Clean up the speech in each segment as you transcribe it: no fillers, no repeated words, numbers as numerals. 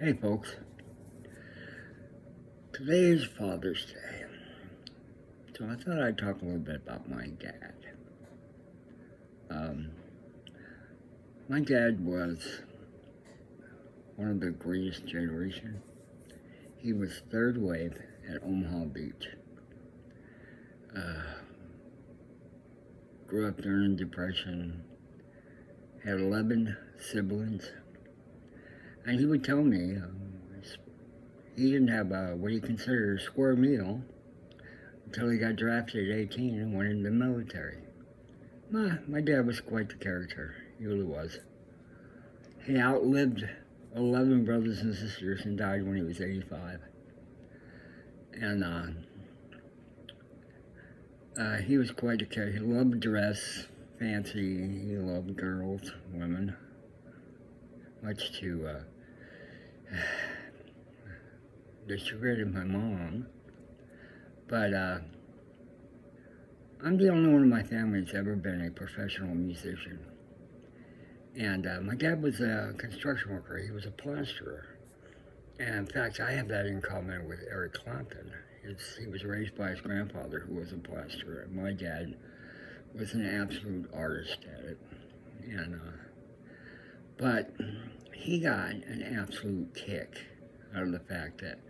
Hey folks, today is Father's Day, so I thought I'd talk a little bit about my dad. Um, my dad was one of the greatest generation. He was third wave at Omaha Beach. Grew up during the Depression, had 11 siblings, and he would tell me he didn't have what he considered a square meal until he got drafted at 18 and went into the military. My dad was quite the character. He really was. He outlived 11 brothers and sisters and died when he was 85. And he was quite a character. He loved dress, fancy. He loved girls, women, much to the chagrin of my mom. But I'm the only one in my family that's ever been a professional musician. And my dad was a construction worker. He was a plasterer. And in fact, I have that in common with Eric Clapton. He was raised by his grandfather, who was a plasterer. And my dad was an absolute artist at it. And but he got an absolute kick out of the fact that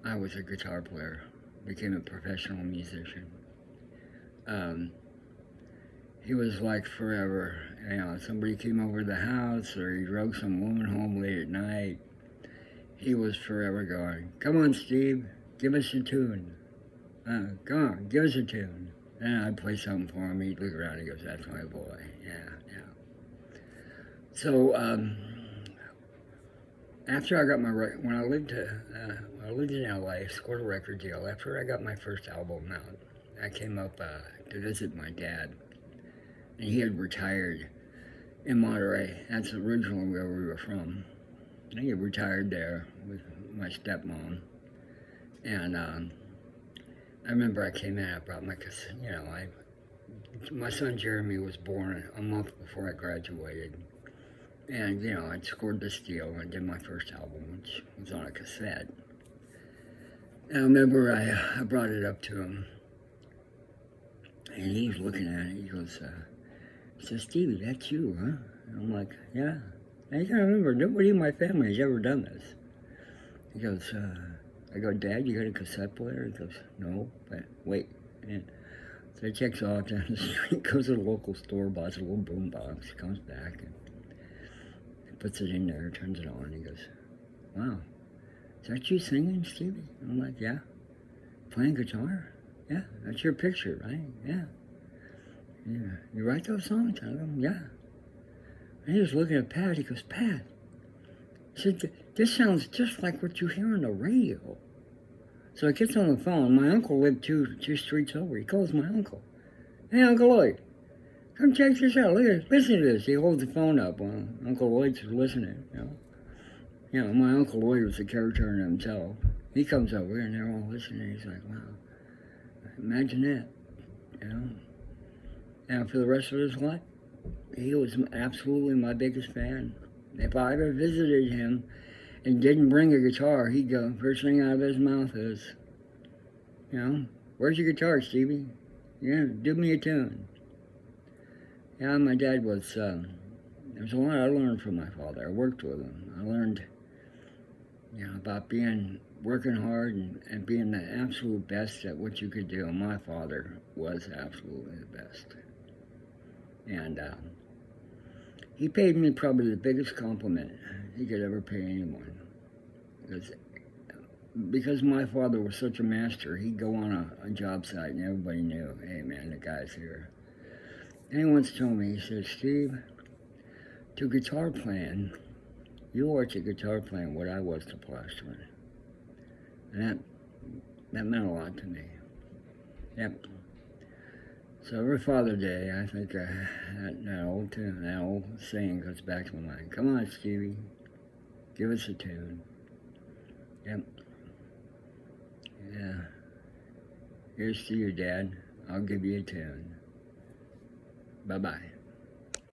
I was a guitar player, became a professional musician. He was like forever. Somebody came over to the house or he drove some woman home late at night. He was forever going, "Come on, Steve, give us a tune. Come on, give us a tune." And I'd play something for him. He'd look around and he goes, "That's my boy." Yeah. So after I got when I lived in LA, scored a record deal. After I got my first album out, I came up to visit my dad. And he had retired in Monterey. That's originally where we were from. And he had retired there with my stepmom. And I remember I came in, I brought my, my son Jeremy was born a month before I graduated. And, I'd scored this deal and I did my first album, which was on a cassette. And I remember I brought it up to him. And he was looking at it, he goes, he says, "Stevie, that's you, huh?" And I'm like, "Yeah." And you gotta remember, nobody in my family has ever done this. He goes, I go, "Dad, you got a cassette player?" He goes, "No, but wait." And so he checks off down the street, goes to the local store, buys a little boom box, comes back, and puts it in there, turns it on, and he goes, "Wow, is that you singing, Stevie?" And I'm like, "Yeah." "Playing guitar?" "Yeah, that's your picture, right?" "Yeah." "Yeah, you write those songs?" I go, "Yeah." And he was looking at Pat. He goes, "Pat," he said, "this sounds just like what you hear on the radio." So he gets on the phone. My uncle lived two streets over. He calls my uncle. "Hey, Uncle Lloyd, come check this out. Listen to this." He holds the phone up while Uncle Lloyd's listening. My Uncle Lloyd was a character in himself. He comes over and they're all listening. He's like, "Wow, imagine that," And for the rest of his life, he was absolutely my biggest fan. If I ever visited him and didn't bring a guitar, he'd go, first thing out of his mouth is, "Where's your guitar, Stevie? Do me a tune." Yeah, my dad was, there's a lot I learned from my father. I worked with him. I learned, about working hard and being the absolute best at what you could do. And my father was absolutely the best. And he paid me probably the biggest compliment he could ever pay anyone. Because my father was such a master, he'd go on a job site and everybody knew, "Hey man, the guy's here." And he once told me, he said, "Steve, to guitar playing, you are to guitar playing what I was to plastering." And that meant a lot to me. Yep. So every Father's Day, I think that old saying goes back to my mind. "Come on, Stevie, give us a tune." Yep. Yeah. "Here's to you, Dad. I'll give you a tune. Bye-bye."